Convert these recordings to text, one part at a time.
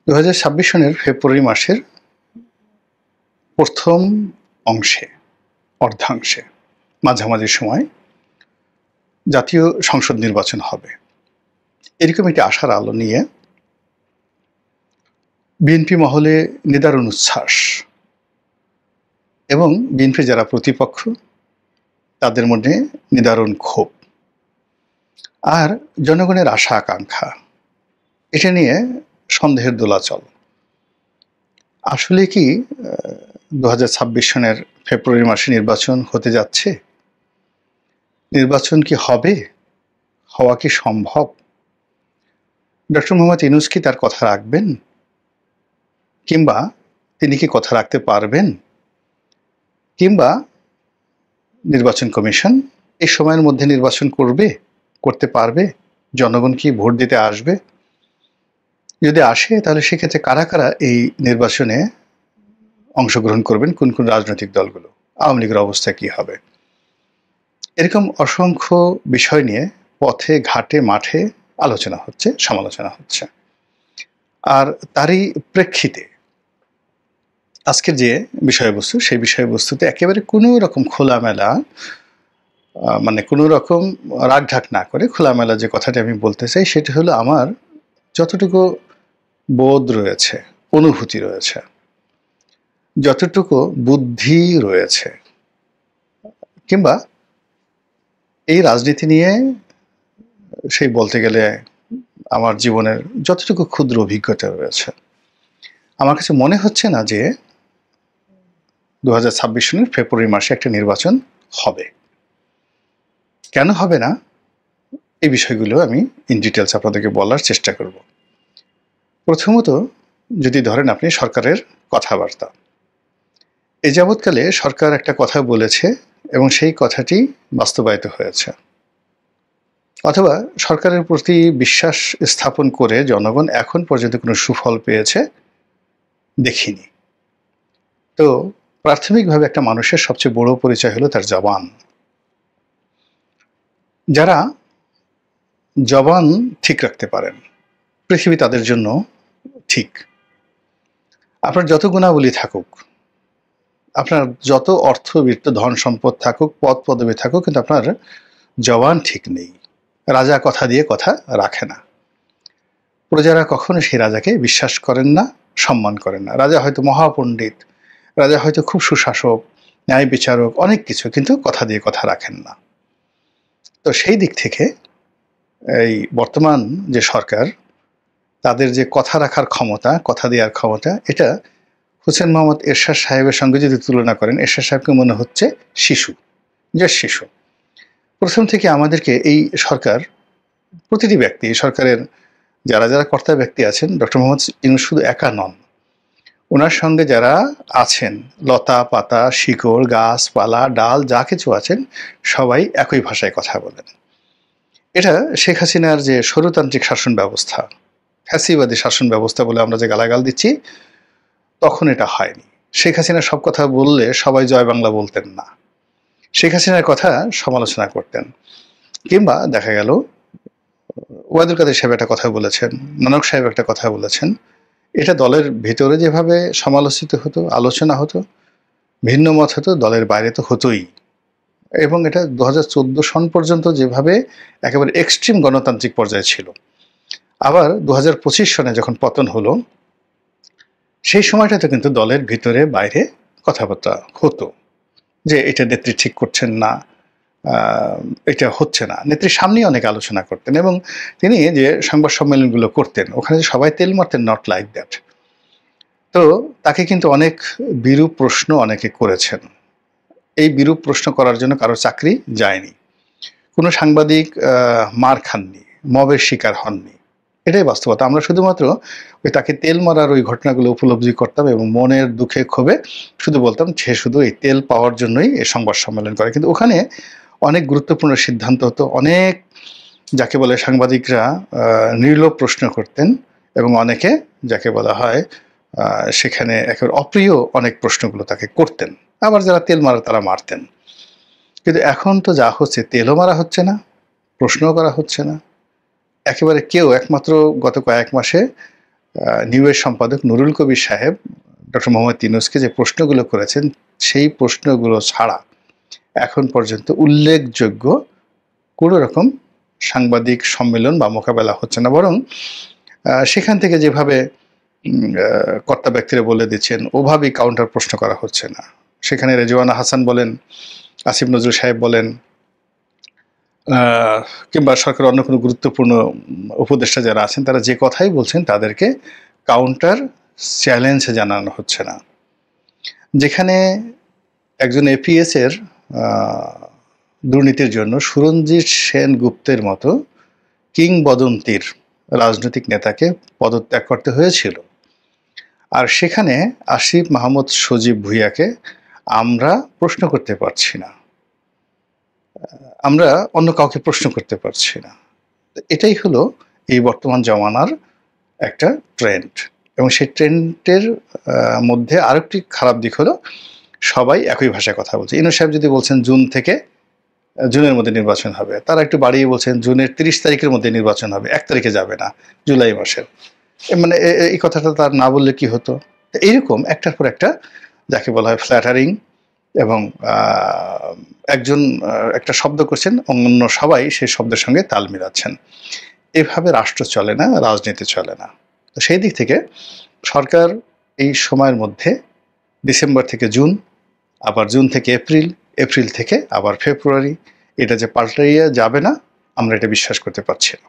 ২০২৬ সনের ফেব্রুয়ারি মাসের প্রথম অংশে, অর্ধাংশে, মাঝামাঝি সময় জাতীয় সংসদ নির্বাচন হবে। এরকম একটি আশার আলো নিয়ে বিএনপি মহলে নিদারুণ উচ্ছ্বাস এবং বিএনপি যারা প্রতিপক্ষ তাদের মধ্যে নিদারুণ ক্ষোভ আর জনগণের আশা আকাঙ্ক্ষা, এটা নিয়ে সন্দেহের দোলাচল। আসলে কি ২০২৬ সনের ফেব্রুয়ারি মাসে নির্বাচন হতে যাচ্ছে? নির্বাচন কি হবে? হওয়া কি সম্ভব? ডক্টর মোহাম্মদ ইউনূস কি তার কথা রাখবেন? কিংবা তিনি কি কথা রাখতে পারবেন? কিংবা নির্বাচন কমিশন এই সময়ের মধ্যে নির্বাচন করতে পারবে? জনগণ কি ভোট দিতে আসবে? যদি আসে তাহলে সেক্ষেত্রে কারা কারা এই নির্বাচনে অংশগ্রহণ করবেন? কোন কোন রাজনৈতিক দলগুলো? আওয়ামী লীগের অবস্থা কি হবে? এরকম অসংখ্য বিষয় নিয়ে পথে ঘাটে মাঠে আলোচনা হচ্ছে, সমালোচনা হচ্ছে। আর তারই প্রেক্ষিতে আজকের যে বিষয়বস্তু, সেই বিষয়বস্তুতে একেবারে কোনো রকম খোলামেলা, মানে কোনো রকম রাগঢাক না করে খোলামেলা যে কথাটি আমি বলতে চাই সেটি হলো, আমার যতটুকু বোধ রয়েছে, অনুভূতি রয়েছে, যতটুকু বুদ্ধি রয়েছে, কিংবা এই রাজনীতি নিয়ে সেই বলতে গেলে আমার জীবনের যতটুকু ক্ষুদ্র অভিজ্ঞতা রয়েছে, আমার কাছে মনে হচ্ছে না যে ২০২৬ সনের ফেব্রুয়ারি মাসে একটা নির্বাচন হবে। কেন হবে না এই বিষয়গুলো আমি ইন ডিটেলস আপনাদেরকে বলার চেষ্টা করব। প্রথমত, যদি ধরেন আপনি সরকারের কথাবার্তা, এ যাবৎকালে সরকার একটা কথা বলেছে এবং সেই কথাটি বাস্তবায়িত হয়েছে, অথবা সরকারের প্রতি বিশ্বাস স্থাপন করে জনগণ এখন পর্যন্ত কোনো সুফল পেয়েছে দেখিনি। তো প্রাথমিকভাবে একটা মানুষের সবচেয়ে বড় পরিচয় হলো তার জবান। যারা জবান ঠিক রাখতে পারেন, পৃথিবী তাদের জন্য ঠিক। আপনার যত গুণাবলী থাকুক, আপনার যত অর্থবিত্ত ধন সম্পদ থাকুক, পদ পদবী থাকুক, কিন্তু আপনার জবান ঠিক নেই। রাজা কথা দিয়ে কথা রাখে না। প্রজারা কখনো সেই রাজাকে বিশ্বাস করেন না, সম্মান করেন না। রাজা হয়তো মহাপণ্ডিত, রাজা হয়তো খুব সুশাসক, ন্যায় বিচারক, অনেক কিছু, কিন্তু কথা দিয়ে কথা রাখেন না। তো সেই দিক থেকে এই বর্তমান যে সরকার, তাদের যে কথা রাখার ক্ষমতা, কথা দেওয়ার ক্ষমতা, এটা হোসেন মোহাম্মদ এরশাদ সাহেবের সঙ্গে যদি তুলনা করেন, এরশাদ সাহেবকে মনে হচ্ছে শিশু, যে শিশু। প্রথম থেকে আমাদেরকে এই সরকার, প্রতিটি ব্যক্তি, এই সরকারের যারা যারা কর্তা ব্যক্তি আছেন, ডক্টর মোহাম্মদ ইউনূস শুধু একা নন, ওনার সঙ্গে যারা আছেন, লতা পাতা শিকড় গাছপালা ডাল যা কিছু আছেন, সবাই একই ভাষায় কথা বলেন। এটা শেখ হাসিনার যে স্বৈরতান্ত্রিক শাসন ব্যবস্থা, ফ্যাসিবাদী শাসন ব্যবস্থা বলে আমরা যে গালাগাল দিচ্ছি, তখন এটা হয়নি। শেখ হাসিনা সব কথা বললে সবাই জয় বাংলা বলতেন না, শেখ হাসিনার কথা সমালোচনা করতেন। কিংবা দেখা গেল ওয়াদুল কাদের সাহেব একটা কথা বলেছেন, নানক সাহেব একটা কথা বলেছেন, এটা দলের ভেতরে যেভাবে সমালোচিত হতো, আলোচনা হতো, ভিন্ন মত হতো, দলের বাইরে তো হতোই। এবং এটা ২০১৪ সন পর্যন্ত যেভাবে একেবারে এক্সট্রিম গণতান্ত্রিক পর্যায়ে ছিল। আবার ২০২৫ সনে যখন পতন হলো, সেই সময়টাতে কিন্তু দলের ভিতরে বাইরে কথাবার্তা হতো যে এটা নেত্রী ঠিক করছেন না, এটা হচ্ছে না। নেত্রীর সামনেই অনেক আলোচনা করতেন এবং তিনি যে সংবাদ সম্মেলনগুলো করতেন, ওখানে সবাই তেল মারতেন, নট লাইক দ্যাট। তো তাকে কিন্তু অনেক বিরূপ প্রশ্ন অনেকে করেছেন। এই বিরূপ প্রশ্ন করার জন্য কারো চাকরি যায়নি, কোনো সাংবাদিক মার খাননি, মবের শিকার হননি। এটাই বাস্তবতা। আমরা শুধুমাত্র ওই তাকে তেল মারার ওই ঘটনাগুলো উপলব্ধি করতাম এবং মনের দুঃখে ক্ষোভে শুধু বলতাম সে শুধু এই তেল পাওয়ার জন্যই এই সংবাদ সম্মেলন করে। কিন্তু ওখানে অনেক গুরুত্বপূর্ণ সিদ্ধান্ত হতো, অনেক যাকে বলে সাংবাদিকরা নির্লোভ প্রশ্ন করতেন এবং অনেকে যাকে বলা হয় সেখানে একেবারে অপ্রিয় অনেক প্রশ্নগুলো তাকে করতেন। আবার যারা তেল মারা তারা মারতেন। কিন্তু এখন তো যা হচ্ছে, তেলও মারা হচ্ছে না, প্রশ্নও করা হচ্ছে না। একেবারে কেউ, একমাত্র গত কয়েক মাসে নিউয়ের সম্পাদক নুরুল কবির সাহেব ডক্টর মোহাম্মদ ইউনূসকে যে প্রশ্নগুলো করেছেন, সেই প্রশ্নগুলো ছাড়া এখন পর্যন্ত উল্লেখযোগ্য কোনো রকম সাংবাদিক সম্মেলন বা মোকাবেলা হচ্ছে না। বরং সেখান থেকে যেভাবে কর্তা ব্যক্তিরা বলে দিচ্ছেন, ওভাবেই কাউন্টার প্রশ্ন করা হচ্ছে না। সেখানে রেজওয়ানা হাসান বলেন, আসিফ নজরুল সাহেব বলেন, কিংবা সরকারের অন্য কোনো গুরুত্বপূর্ণ উপদেষ্টা যারা আছেন, তারা যে কথাই বলছেন তাদেরকে কাউন্টার চ্যালেঞ্জ জানানো হচ্ছে না। যেখানে একজন এপিএস এর দুর্নীতির জন্য সুরঞ্জিত সেনগুপ্তের মতো কিংবদন্তির রাজনৈতিক নেতাকে পদত্যাগ করতে হয়েছিল, আর সেখানে আসিফ মাহমুদ সজীব ভুঁইয়াকে আমরা প্রশ্ন করতে পারছি না, আমরা অন্য কাউকে প্রশ্ন করতে পারছি না। এটাই হলো এই বর্তমান জমানার একটা ট্রেন্ড। এবং সেই ট্রেন্ডের মধ্যে আরেকটি খারাপ দিক হলো, সবাই একই ভাষায় কথা বলছে। ইউনূস সাহেব যদি বলছেন জুনের মধ্যে নির্বাচন হবে, তারা একটু বাড়িয়ে বলছেন জুনের 30 তারিখের মধ্যে নির্বাচন হবে, 1 তারিখে যাবে না, জুলাই মাসের। মানে এই কথাটা তার না বললে কি হতো? এইরকম একটার পর একটা, যাকে বলা হয় ফ্ল্যাটারিং, এবং একজন একটা শব্দ করছেন, অন্য সবাই সেই শব্দের সঙ্গে তাল মিলাচ্ছেন। এভাবে রাষ্ট্র চলে না, রাজনীতি চলে না। তো সেই দিক থেকে সরকার এই সময়ের মধ্যে ডিসেম্বর থেকে জুন, আবার জুন থেকে এপ্রিল, এপ্রিল থেকে আবার ফেব্রুয়ারি, এটা যে পাল্টাইয়া যাবে না, আমরা এটা বিশ্বাস করতে পারছি না।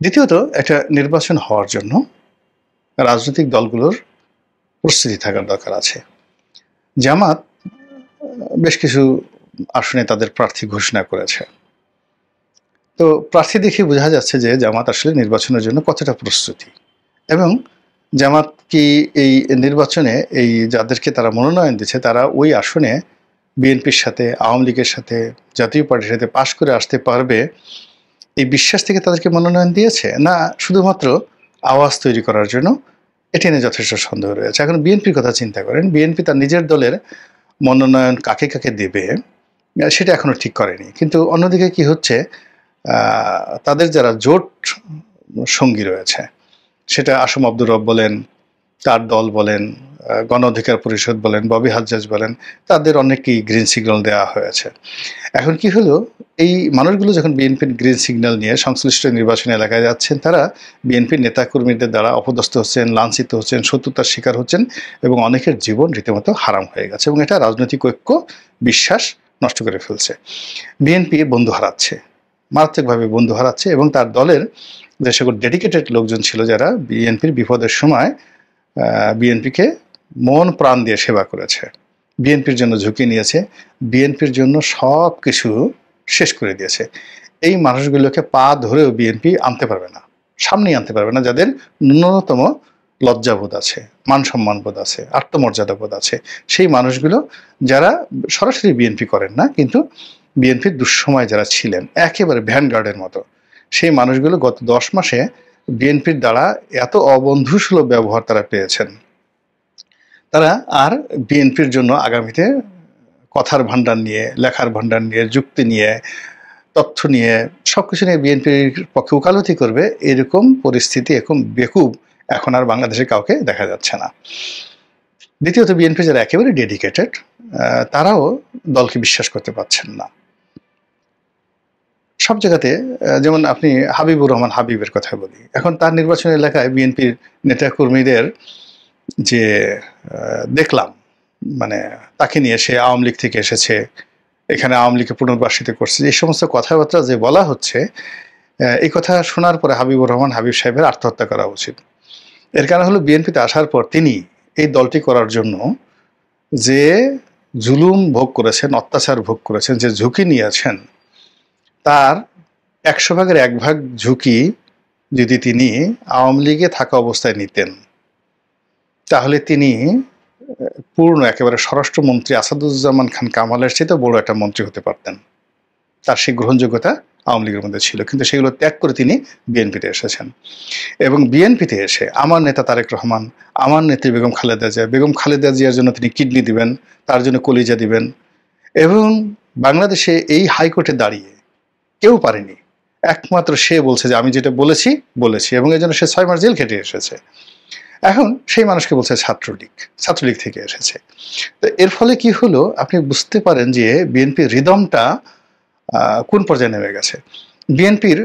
দ্বিতীয়ত, একটা নির্বাচন হওয়ার জন্য রাজনৈতিক দলগুলোর প্রস্তুতি থাকার দরকার আছে। জামাত বেশ কিছু আসনে তাদের প্রার্থী ঘোষণা করেছে। তো প্রার্থী দেখে বোঝা যাচ্ছে যে জামাত আসলে নির্বাচনের জন্য কতটা প্রস্তুতি, এবং জামাত কি এই নির্বাচনে এই যাদেরকে তারা মনোনয়ন দিচ্ছে, তারা ওই আসনে বিএনপির সাথে, আওয়ামী লীগের সাথে, জাতীয় পার্টির সাথে পাশ করে আসতে পারবে, এই বিশ্বাস থেকে তাদেরকে মনোনয়ন দিয়েছে, না শুধুমাত্র আওয়াজ তৈরি করার জন্য? এটি নিয়ে যথেষ্ট সন্দেহ রয়েছে। এখন বিএনপির কথা চিন্তা করেন, বিএনপি তার নিজের দলের মনোনয়ন কাকে কাকে দেবে সেটা এখনো ঠিক করেনি। কিন্তু অন্যদিকে কি হচ্ছে, তাদের যারা জোট সঙ্গী রয়েছে, সেটা আসম আব্দুর রব বলেন, তার দল বলেন, গণ অধিকার পরিষদ বলেন, ববি হাজ্জাজ বলেন, তাদের অনেকেই গ্রিন সিগন্যাল দেওয়া হয়েছে। এখন কি হলো, এই মানুষগুলো যখন বিএনপির গ্রিন সিগন্যাল নিয়ে সংশ্লিষ্ট নির্বাচনী এলাকায় যাচ্ছেন, তারা বিএনপির নেতাকর্মীদের দ্বারা অপদস্থ হচ্ছেন, লাঞ্ছিত হচ্ছেন, শত্রুতার শিকার হচ্ছেন, এবং অনেকের জীবন রীতিমতো হারাম হয়ে গেছে, এবং এটা রাজনৈতিক ঐক্য, বিশ্বাস নষ্ট করে ফেলছে। বিএনপি বন্ধু হারাচ্ছে, মারাত্মকভাবে বন্ধু হারাচ্ছে, এবং তার দলের যে সকল ডেডিকেটেড লোকজন ছিল, যারা বিএনপির বিপদের সময় বিএনপিকে মন প্রাণ দিয়ে সেবা করেছে, বিএনপির জন্য ঝুঁকি নিয়েছে, বিএনপির জন্য সব কিছু শেষ করে দিয়েছে, এই মানুষগুলোকে পা ধরেও বিএনপি আনতে পারবে না, সামনেই আনতে পারবে না, যাদের ন্যূনতম লজ্জাবোধ আছে, মান সম্মান বোধ আছে, আত্মমর্যাদা বোধ আছে, সেই মানুষগুলো যারা সরাসরি বিএনপি করেন না, কিন্তু বিএনপির দুঃসময় যারা ছিলেন একেবারে ভ্যানগার্ডের মতো, সেই মানুষগুলো গত 10 মাসে বিএনপির দ্বারা এত অবন্ধুসুলভ ব্যবহার তারা পেয়েছেন, তারা আর বিএনপির জন্য আগামীতে কথার ভান্ডার নিয়ে, লেখার ভান্ডার নিয়ে, যুক্তি নিয়ে, তথ্য নিয়ে, সবকিছু নিয়ে বিএনপির পক্ষে ওকালতি করবে, এরকম পরিস্থিতি, এরকম বেকুব এখন আর বাংলাদেশে কাউকে দেখা যাচ্ছে না। দ্বিতীয়ত, বিএনপি যারা একেবারে ডেডিকেটেড, তারাও দলকে বিশ্বাস করতে পারছেন না সব জায়গাতে। যেমন আপনি হাবিবুর রহমান হাবিবের কথা বলি, এখন তার নির্বাচনী এলাকায় বিএনপির নেতাকর্মীদের যে দেখলাম, মানে তাকে নিয়ে, সে আওয়ামী লীগ থেকে এসেছে, এখানে আওয়ামী লীগকে পুনর্বাসিত করছে, এই সমস্ত কথাবার্তা যে বলা হচ্ছে, এই কথা শোনার পরে হাবিবুর রহমান হাবিব সাহেবের আত্মহত্যা করা উচিত। এর কারণ হলো, বিএনপিতে আসার পর তিনি এই দলটি করার জন্য যে জুলুম ভোগ করেছেন, অত্যাচার ভোগ করেছেন, যে ঝুঁকি নিয়েছেন, তার 100 ভাগের 1 ভাগ ঝুঁকি যদি তিনি আওয়ামী লীগে থাকা অবস্থায় নিতেন, তাহলে তিনি পূর্ণ একেবারে স্বরাষ্ট্রমন্ত্রী আসাদুজ্জামান খান কামালের চেয়ে বড় একটা মন্ত্রী হতে পারতেন। তার সেই গ্রহণযোগ্যতা আওয়ামী লীগের মধ্যে ছিল, কিন্তু সেগুলো ত্যাগ করে তিনি বিএনপিতে এসেছেন। এবং বিএনপিতে এসে আমার নেতা তারেক রহমান, আমার নেত্রী বেগম খালেদা জিয়ার জন্য তিনি কিডনি দিবেন, তার জন্য কলিজা দিবেন, এবং বাংলাদেশে এই হাইকোর্টে দাঁড়িয়ে কেউ পারেনি একমাত্র সে বলছে যে আমি যেটা বলেছি এবং এই জন্য সে 6 মাস জেল খেটে এসেছে। এখন সেই মানুষকে বলছে ছাত্রলীগ থেকে এসেছে। তো এর ফলে কি হলো, আপনি বুঝতে পারেন যে বিএনপির রিদমটা কোন পর্যায়ে নেমে গেছে। বিএনপির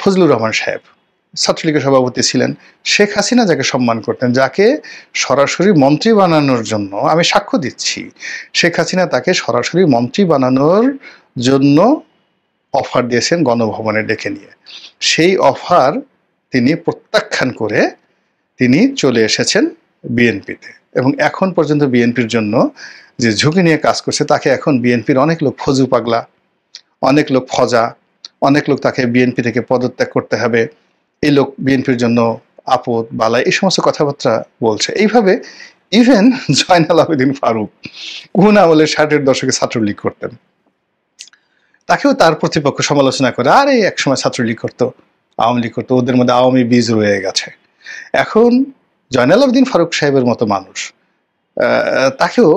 ফজলুর রহমান সাহেব ছাত্রলীগের সভাপতি ছিলেন। শেখ হাসিনা যাকে সম্মান করতেন, যাকে সরাসরি মন্ত্রী বানানোর জন্য, আমি সাক্ষ্য দিচ্ছি, শেখ হাসিনা তাকে সরাসরি মন্ত্রী বানানোর জন্য অফার দিয়েছেন গণভবনে ডেকে নিয়ে। সেই অফার তিনি প্রত্যাখ্যান করে তিনি চলে এসেছেন বিএনপিতে এবং এখন পর্যন্ত বিএনপির জন্য যে ঝুঁকি নিয়ে কাজ করছে, তাকে এখন বিএনপির অনেক লোক ফজু পাগলা, অনেক লোক ফজা, অনেক লোক তাকে বিএনপি থেকে পদত্যাগ করতে হবে, এই লোক বিএনপির জন্য আপদ বালা, এই সমস্ত কথাবার্তা বলছে। এইভাবে ইভেন জয়নাল আবেদিন ফারুক কোন আমলের 60-এর দশকে ছাত্রলীগ করতেন, তাকেও তার প্রতিপক্ষ সমালোচনা করে, আরে একসময় ছাত্রলীগ করতো, আওয়ামী লীগ করতো, ওদের মধ্যে আওয়ামী বীজ রয়ে গেছে। এখন জয়নাল আবেদিন ফারুক সাহেবের মতো মানুষ, তাকেও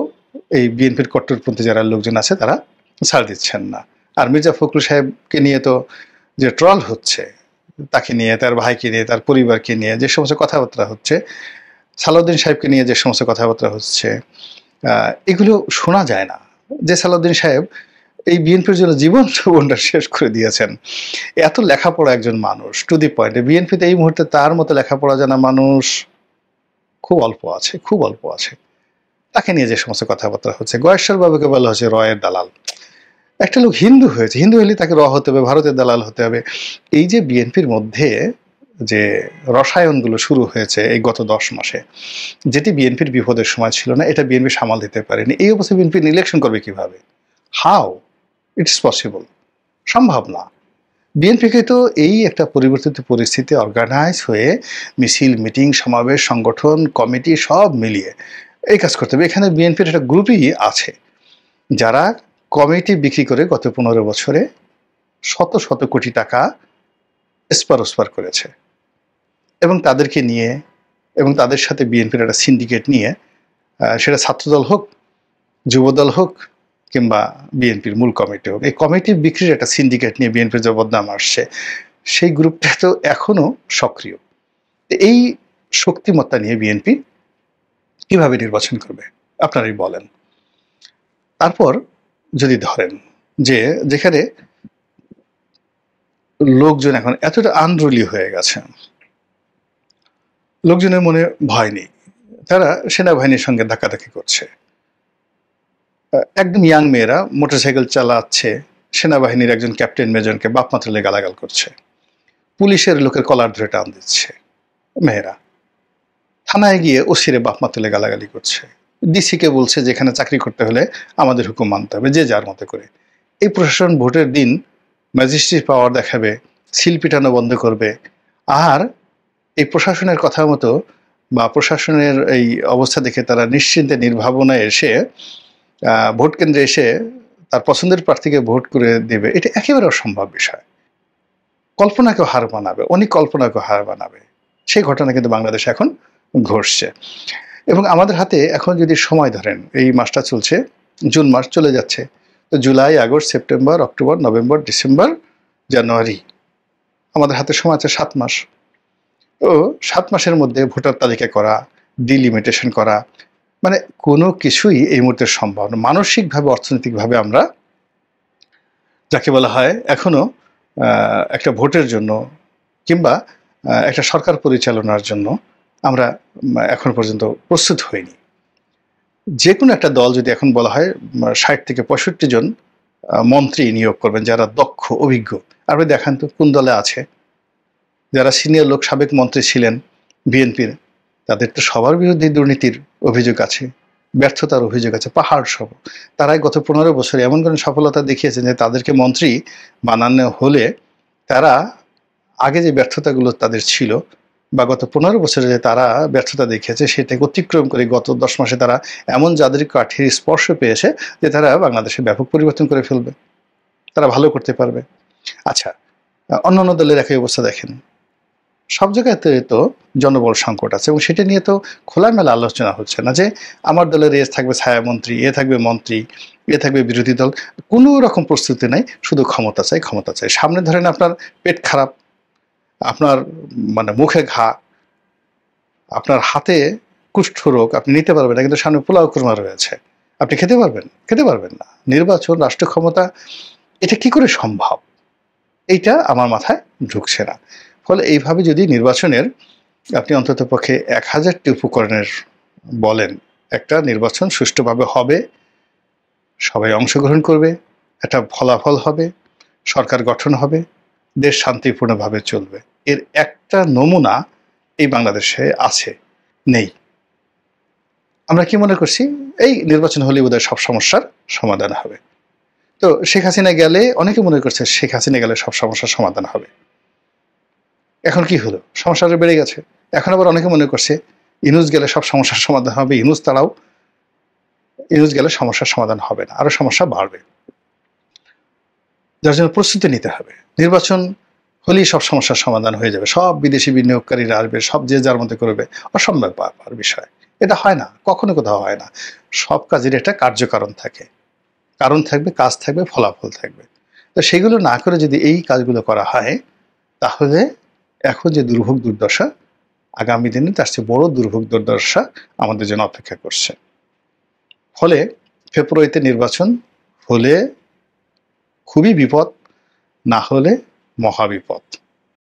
এই বিএনপির কট্টরপন্থী যারা লোকজন আছে তারা ছাড় দিচ্ছেন না। আর মির্জা ফখরুল সাহেবকে নিয়ে তো যে ট্রল হচ্ছে, তাকে নিয়ে, তার ভাইকে নিয়ে, তার পরিবারকে নিয়ে যে সমস্ত কথাবার্তা হচ্ছে, সালাউদ্দিন সাহেবকে নিয়ে যে সমস্ত কথাবার্তা হচ্ছে, এগুলো শোনা যায় না। যে সালাউদ্দিন সাহেব এই বিএনপির জন্য জীবনটা শেষ করে দিয়েছেন, এত লেখাপড়া একজন মানুষ, টু দি পয়েন্টে। বিএনপিতে এই মুহূর্তে তার মতো লেখাপড়া জানা মানুষ খুব অল্প আছে। তাকে নিয়ে যে সমস্ত কথাবার্তা হচ্ছে, গয়েশ্বর বাবুকে বলা হচ্ছে রয়ের দালাল। একটা লোক হিন্দু হয়েছে, হিন্দু হলে তাকে হতে হবে, ভারতের দালাল হতে হবে। এই যে বিএনপির মধ্যে যে রসায়নগুলো শুরু হয়েছে এই গত 10 মাসে, যেটি বিএনপির বিপদের সময় ছিল না, এটা বিএনপি সামাল দিতে পারেনি। এই অবস্থায় বিএনপি ইলেকশন করবে কিভাবে? How it's possible? সম্ভব না। বিএনপিকে তো এই একটা পরিবর্তিত পরিস্থিতি অর্গানাইজ হয়ে মিছিল, মিটিং, সমাবেশ, সংগঠন, কমিটি সব মিলিয়ে এই কাজ করতে হবে। এখানে বিএনপির একটা গ্রুপই আছে যারা কমিটি বিক্রি করে গত 15 বছরে শত কোটি টাকা এসপার করেছে এবং তাদেরকে নিয়ে এবং তাদের সাথে বিএনপির একটা সিন্ডিকেট নিয়ে, সেটা ছাত্রদল হোক, যুবদল হোক কিংবা বিএনপির মূল কমিটি হোক, এই কমিটি বিক্রির একটা সিন্ডিকেট নিয়ে বিএনপির যে বদনাম আসছে, সেই গ্রুপটা তো এখনো সক্রিয়। এই শক্তিমত্তা নিয়ে বিএনপি কিভাবে নির্বাচন করবে আপনারাই বলেন। তারপর যদি ধরেন যে যেখানে লোকজন এখন এতটা আনরুলি হয়ে গেছে, লোকজনের মনে ভয় নেই, তারা সেনাবাহিনীর সঙ্গে ধাক্কাধাক্কি করছে। একদম ইয়াং মেয়েরা মোটরসাইকেল চালাচ্ছে, সেনাবাহিনীর একজন ক্যাপ্টেন মেজরকে বাপমা তুলে গালাগাল করছে, পুলিশের লোকের কলার ধরে টান দিচ্ছে মেয়েরা, থানায় গিয়ে ওসিরে বাপমা তুলে গালাগালি করছে, ডিসিকে বলছে যেখানে চাকরি করতে হলে আমাদের হুকুম মানতে হবে, যে যার মতো করে। এই প্রশাসন ভোটের দিন ম্যাজিস্ট্রেট পাওয়ার দেখাবে, সিল পিটানো বন্ধ করবে, আর এই প্রশাসনের কথা মতো বা প্রশাসনের এই অবস্থা দেখে তারা নিশ্চিন্তে নির্ভাবনায় এসে ভোট কেন্দ্রে এসে তার পছন্দের প্রার্থীকে ভোট করে দেবে। এটা একেবারে অসম্ভব বিষয়। কল্পনাকেও হার মানাবে, অনেক কল্পনাকেও হার মানাবে। সেই ঘটনা কিন্তু বাংলাদেশে এখন ঘটছে এবং আমাদের হাতে এখন যদি সময় ধরেন, এই মাসটা চলছে, জুন মাস চলে যাচ্ছে, তো July, August, September, October, November, December, January, আমাদের হাতে সময় আছে 7 মাস। তো 7 মাসের মধ্যে ভোটার তালিকা করা, ডিলিমিটেশন করা, মানে কোনো কিছুই এই মুহূর্তে সম্ভব না। মানসিকভাবে, অর্থনৈতিকভাবে আমরা যাকে বলা হয় এখনো একটা ভোটের জন্য কিংবা একটা সরকার পরিচালনার জন্য আমরা এখন পর্যন্ত প্রস্তুত হইনি। যে কোনো একটা দল যদি এখন বলা হয় 60 থেকে 65 জন মন্ত্রী নিয়োগ করবেন যারা দক্ষ, অভিজ্ঞ, আপনি দেখান তো কোন দলে আছে? যারা সিনিয়র লোক, সাবেক মন্ত্রী ছিলেন বিএনপির, তাদের তো সবার বিরুদ্ধে দুর্নীতির অভিযোগ আছে, ব্যর্থতার অভিযোগ আছে পাহাড় সহ। তারাই গত 15 বছরে এমন কোনো সফলতা দেখিয়েছেন যে তাদেরকে মন্ত্রী বানানো হলে তারা আগে যে ব্যর্থতাগুলো তাদের ছিল বা গত 15 বছরে যে তারা ব্যর্থতা দেখিয়েছে সেটাকে অতিক্রম করে গত 10 মাসে তারা এমন যাদের কাঠির স্পর্শ পেয়েছে যে তারা বাংলাদেশে ব্যাপক পরিবর্তন করে ফেলবে, তারা ভালো করতে পারবে। আচ্ছা, অন্যান্য দলের একই অবস্থা দেখেন। সব জায়গাতে তো জনবল সংকট আছে এবং সেটা নিয়ে তো খোলামেলা আলোচনা হচ্ছে না যে আমার দলের এ থাকবে ছায়ামন্ত্রী, এ থাকবে মন্ত্রী, এ থাকবে বিরোধী দল। কোনো রকম প্রস্তুতি নাই, শুধু ক্ষমতা চাই, ক্ষমতা চাই। সামনে ধরেন আপনার পেট খারাপ, আপনার মানে মুখে ঘা, আপনার হাতে কুষ্ঠরোগ, আপনি নিতে পারবেন না, কিন্তু সামনে পোলাও কুরমা রয়েছে, আপনি খেতে পারবেন? খেতে পারবেন না। নির্বাচন, রাষ্ট্র ক্ষমতা, এটা কি করে সম্ভব? এইটা আমার মাথায় ঢুকছে না। ফলে এইভাবে যদি নির্বাচনের আপনি অন্ততপক্ষে ১,০০০টি উপকরণের বলেন, একটা নির্বাচন সুষ্ঠুভাবে হবে, সবাই অংশগ্রহণ করবে, একটা ফলাফল হবে, সরকার গঠন হবে, দেশ শান্তিপূর্ণভাবে চলবে, এর একটা নমুনা এই বাংলাদেশে আছে? নেই। আমরা কি মনে করছি এই নির্বাচন হলে বোধহয় সব সমস্যার সমাধান হবে। তো শেখ হাসিনা গেলে অনেকে মনে করছে শেখ হাসিনা গেলে সব সমস্যার সমাধান হবে। এখন কি হলো? সমস্যাটা বেড়ে গেছে। এখন আবার অনেকে মনে করছে ইউনূস গেলে সব সমস্যার সমাধান হবে। ইউনূস গেলে সমস্যার সমাধান হবে না, আরো সমস্যা বাড়বে। যার জন্য প্রস্তুতি নিতে হবে। নির্বাচন হলেই সব সমস্যার সমাধান হয়ে যাবে, সব বিদেশি বিনিয়োগকারীরা আসবে, সব যে যার মধ্যে করবে, অসম্ভব ব্যাপার বিষয়। এটা হয় না, কখনো কোথাও হয় না। সব কাজের একটা কার্যকারণ থাকে, কারণ থাকবে, কাজ থাকবে, ফলাফল থাকবে। তো সেগুলো না করে যদি এই কাজগুলো করা হয়, তাহলে এখন যে দুর্ভোগ দুর্দশা, আগামী দিনে তার চেয়ে বড় দুর্ভোগ দুর্দশা আমাদের জন্য অপেক্ষা করছে। ফলে ফেব্রুয়ারিতে নির্বাচন হলে খুবই বিপদ, না হলে মহাবিপদ।